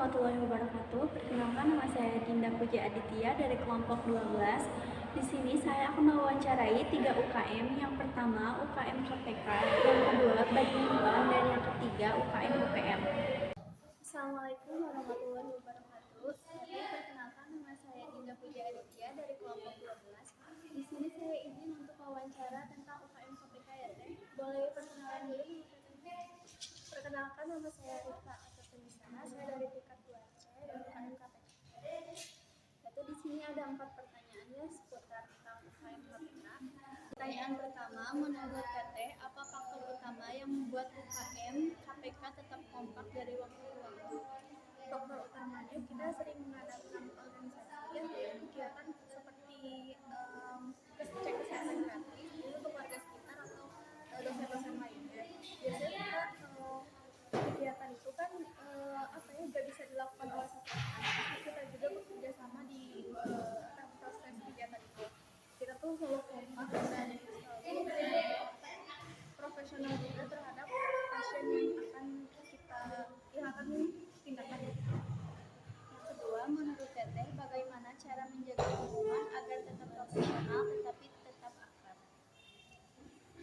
warahmatullahi wabarakatuh. Perkenalkan, nama saya Dinda Puja Aditya dari kelompok 12. Di sini saya akan mewawancarai 3 UKM. Yang pertama UKM KPK, yang kedua badminton, dan yang ketiga UKM UPM. Assalamualaikum warahmatullahi wabarakatuh. Perkenalkan, nama saya Dinda Puja Aditya dari kelompok 12. Di sini saya izin untuk wawancara tentang UKM KPK ya Teh. Boleh perkenalan dulu? Perkenalkan, nama saya Rita Atapenisana, saya dari tingkat 2C dari UKM KPK. Yaitu di sini ada 4 pertanyaannya seputar tentang UKM KPK. Pertanyaan pertama, menurut Teteh, apa faktor utama yang membuat UKM KPK tetap kompak dari waktu ke waktu? Faktor utamanya kita sering mengadakan organisasi atau kegiatan seperti cek kesehatan gratis untuk warga sekitar atau dosen-dosen lainnya. Biasanya kita kegiatan itu kan gak bisa dilakukan oleh satu orang. Kita juga bekerja sama di proses kegiatan itu. Kita tuh selalu kompak dan selalu profesional juga terhadap pasien yang akan tindakan. Yang kedua, menurut Teteh, bagaimana cara menjaga hubungan agar tetap profesional tetapi tetap akrab?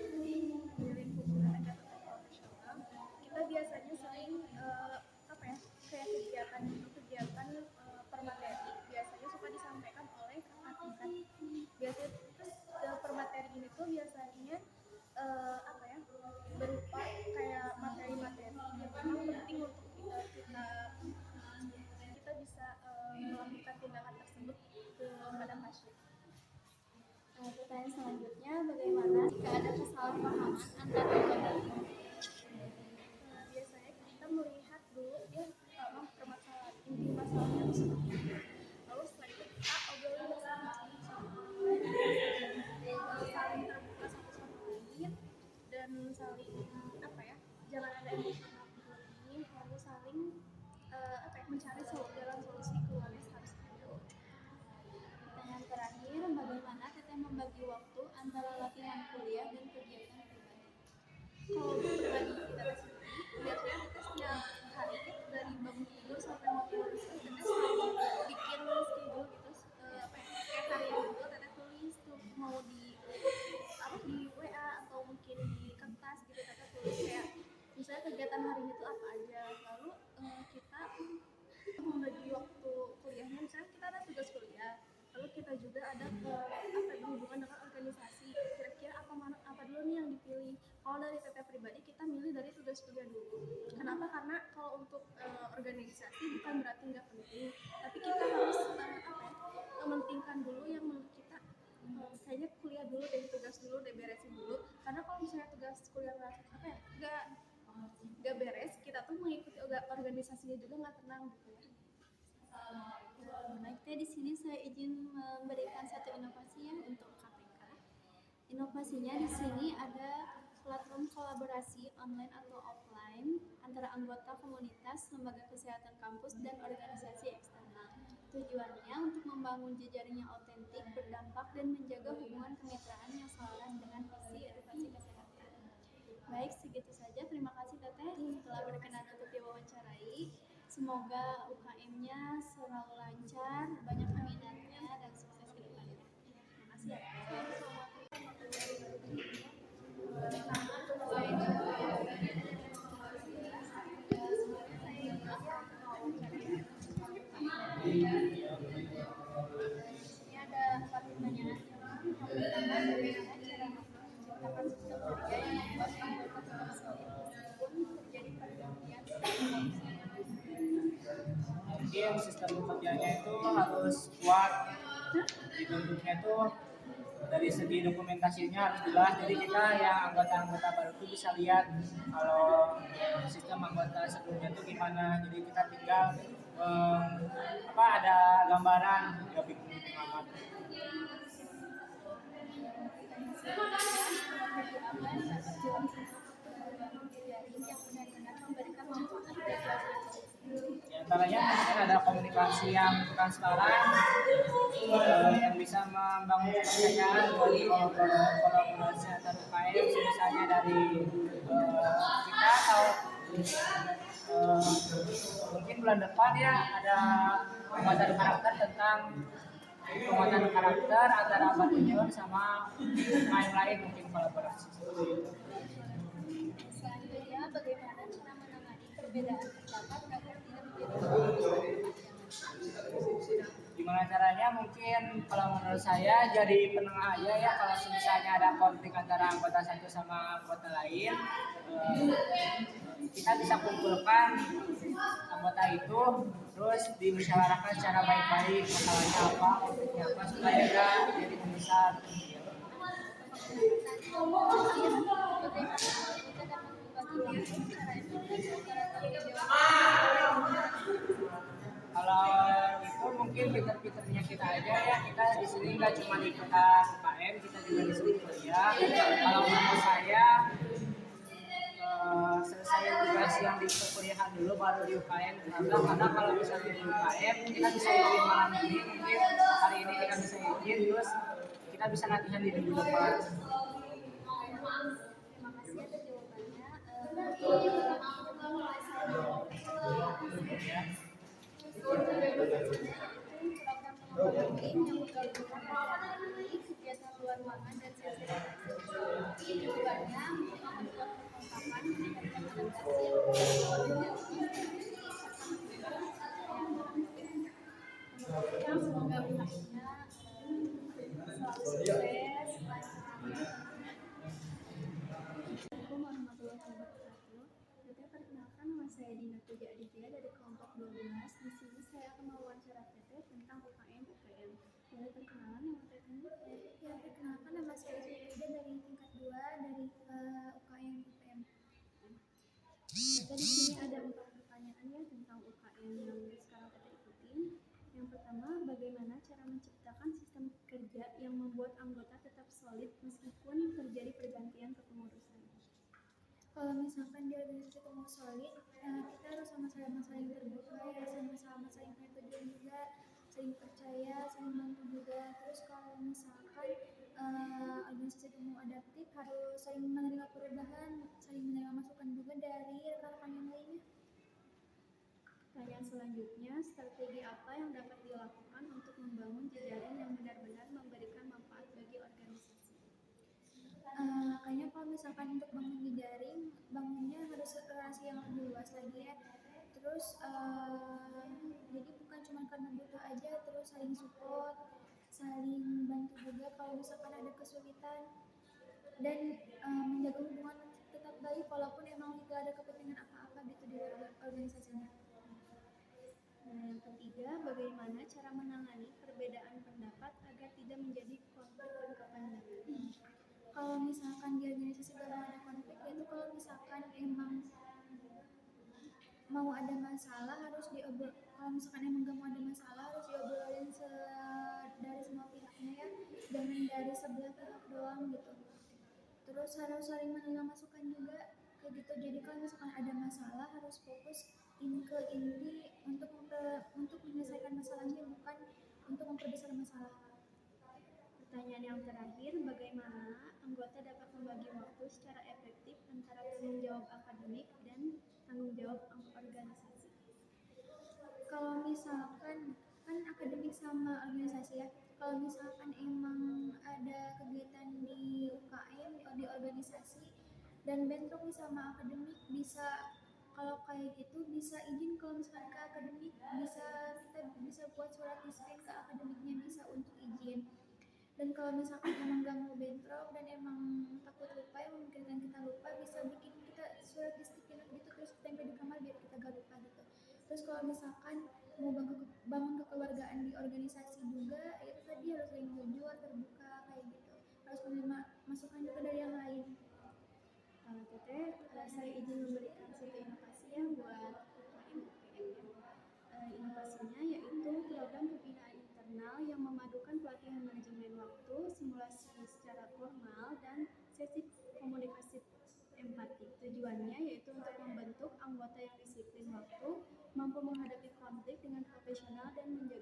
Menjalin hubungan agar tetap profesional, kita biasanya sering kayak kegiatan per materi biasanya suka disampaikan oleh kakak tingkat. Biasanya per materi ini tuh biasanya berupa kayak materi-materi yang memang penting untuk kita bisa melakukan tindakan tersebut kepada pasien. Pertanyaan selanjutnya, bagaimana jika ada kesalahpahaman antar anggota tim? Biasanya kita melihat dulu pertama permasalahan inti masalahnya lalu setelah itu kita obrolin bersama-sama, saling terbuka satu sama lain dan saling jangan ada emosional ini, lalu saling mencari jalan solusi keluarnya seharusnya. Pertanyaan terakhir, bagaimana Teteh membagi waktu antara latihan kuliah dan kegiatan pribadi? Kalau pribadi kita sendiri, biasanya kita setiap hari dari bangun tidur sampai mau tidur Teteh selalu bikin schedule gitu, kayak harian gitu Teteh tulis tuh, mau di WA atau mungkin di kertas gitu Teteh tulis kayak misalnya kegiatan hari itu apa aja. Lalu kita membagi waktu kuliahnya, misalnya kita ada tugas kuliah, lalu kita juga ada berhubungan dengan organisasi. Kira-kira apa dulu nih yang dipilih? Kalau dari Teteh pribadi kita milih dari tugas kuliah dulu. Kenapa? Karena kalau untuk organisasi bukan berarti nggak penting, tapi kita harus mementingkan dulu yang menurut kita kayaknya kuliah dulu deh, tugas dulu deh, beresin dulu. Karena kalau misalnya tugas kuliah nggak beres, kita tuh mengikuti organisasinya juga nggak tenang gitu ya. Baik Teh, di sini saya izin memberikan satu inovasi ya untuk KPK. Inovasinya di sini ada platform kolaborasi online atau offline antara anggota komunitas, lembaga kesehatan kampus, dan organisasi eksternal. Tujuannya untuk membangun jejaring yang otentik, berdampak, dan menjaga hubungan kemitraan yang selaras dengan visi edukasi kesehatan. Baik, segitu saja. Terima kasih Teteh telah berkenan untuk diwawancarai. Semoga UKM-nya selalu lancar, banyak peminatnya, dan sukses ke depannya. Terima kasih ya. Ini ada 4 pertanyaan. Yang pertama, bagaimana cara menciptakan sistem kerja yang membuat anggota tetap solid meskipun terjadi pergantian mungkin sistem kerjanya itu harus kuat, dibentuknya itu dari segi dokumentasinya harus jelas, jadi kita yang anggota-anggota baru itu bisa lihat kalau sistem anggota sebelumnya itu gimana, jadi kita tinggal ada gambaran, nggak bingung amat. Di antaranya mungkin ada komunikasi yang transparan, yang bisa membangun kepercayaan dari kolaborasi antar UKM, misalnya dari kita atau mungkin bulan depan ya ada penguatan karakter tentang penguatan karakter antara badminton sama main lain mungkin kolaborasi. Selanjutnya, bagaimana cara menangani perbedaan pendapat agar tidak menjadi Gimana caranya? Mungkin kalau menurut saya jadi penengah aja ya. Kalau misalnya ada konflik antara anggota satu sama anggota lain, kita bisa kumpulkan anggota itu, terus dimusyawarahkan secara baik-baik masalahnya apa, konfliknya apa, supaya enggak jadi membesar. Kalau itu mungkin pinter-pinternya kita aja ya, kita di sini nggak cuma ikutan UKM, kita juga di sini kuliah. Kalau menurut saya selesai tugas yang di perkuliahan dulu baru di UKM, karena kalau misalnya di UKM kita bisa izin malam ini, mungkin hari ini kita bisa izin, terus kita bisa latihan di minggu depan. Terima kasih atas jawabannya. Program pengembangan yang menggabungkan kegiatan luar ruangan dan sesi refleksi. Tujuannya untuk membuat percakapan meningkatkan adaptasi yang semoga UKM-nya selalu sukses. Assalamualaikum warahmatullahi wabarakatuh. Perkenalkan, nama saya Dina Puja Aditya dari kelompok 12. Di sini saya akan mewawancara Teteh tentang UKM UPM. Boleh perkenalan nama Teteh? Ya, perkenalkan, nama saya Zulaida dari tingkat 2 dari UKM UPM. Teteh, di sini ada 4 pertanyaan ya tentang UKM yang sekarang Teteh ikutin. Yang pertama, bagaimana cara menciptakan sistem kerja yang membuat anggota tetap solid meskipun terjadi pergantian kepengurusan? Kalau misalkan di organisasi itu mau solid, kita harus sama-sama saling terbuka ya, sama-sama saling punya tujuan juga, saling percaya, saling bantu juga. Terus kalau misalkan organisasi itu mau adaptif, harus saling menerima perubahan, saling menerima masukan juga dari rekan-rekan yang lainnya. Pertanyaan selanjutnya, strategi apa yang dapat dilakukan untuk membangun jejaring yang benar-benar memberikan manfaat bagi organisasi? Kayaknya kalau misalkan untuk bangun jejaring, bangunnya harus relasi yang lebih luas lagi ya. Terus jadi bukan cuma karena butuh aja, terus saling support, saling bantu juga kalau misalkan ada kesulitan, dan menjaga hubungan tetap baik walaupun emang tidak ada kepentingan apa-apa gitu di organisasinya. Nah, yang ketiga, bagaimana cara menangani perbedaan pendapat agar tidak menjadi konflik jangka panjang? Kalau misalkan di organisasi gak ada konflik, yaitu kalau misalkan emang mau ada masalah harus diobrol. Kalau misalkan emang gak mau ada masalah harus diobrolin dari semua pihaknya ya, jangan dari sebelah pihak doang gitu. Terus harus saling menerima masukan juga kayak gitu. Jadi kalau misalkan ada masalah harus fokus ke inti untuk menyelesaikan masalahnya, bukan untuk memperbesar masalah. Pertanyaan yang terakhir, bagaimana anggota dapat membagi waktu secara efektif antara tanggung jawab akademik dan tanggung jawab organisasi? Kalau misalkan kan akademik sama organisasi ya, kalau misalkan emang ada kegiatan di UKM di organisasi dan bentrok sama akademik, bisa kalau kayak gitu bisa izin kalau misalkan ke akademik, kita bisa buat surat disiplin ke akademiknya, bisa untuk izin. Dan kalau misalkan emang gak mau bentrok dan emang takut lupa, yang memungkinkan kita lupa, bisa bikin kita surat disiplin gitu, terus tempel di kamar biar kita gak lupa gitu. Terus kalau misalkan mau bangun kekeluargaan di organisasi juga, itu tadi harus saling jujur, terbuka kayak gitu, harus menerima masukan juga dari yang lain. Teteh, saya izin memberikan satu inovasi ya buat UKM UPM. Inovasinya yaitu program pembinaan internal yang memadukan pelatihan manajemen waktu, simulasi secara formal, dan sesi komunikasi empati. Tujuannya yaitu untuk membentuk anggota yang disiplin waktu, mampu menghadapi konflik dengan profesional, dan menjaga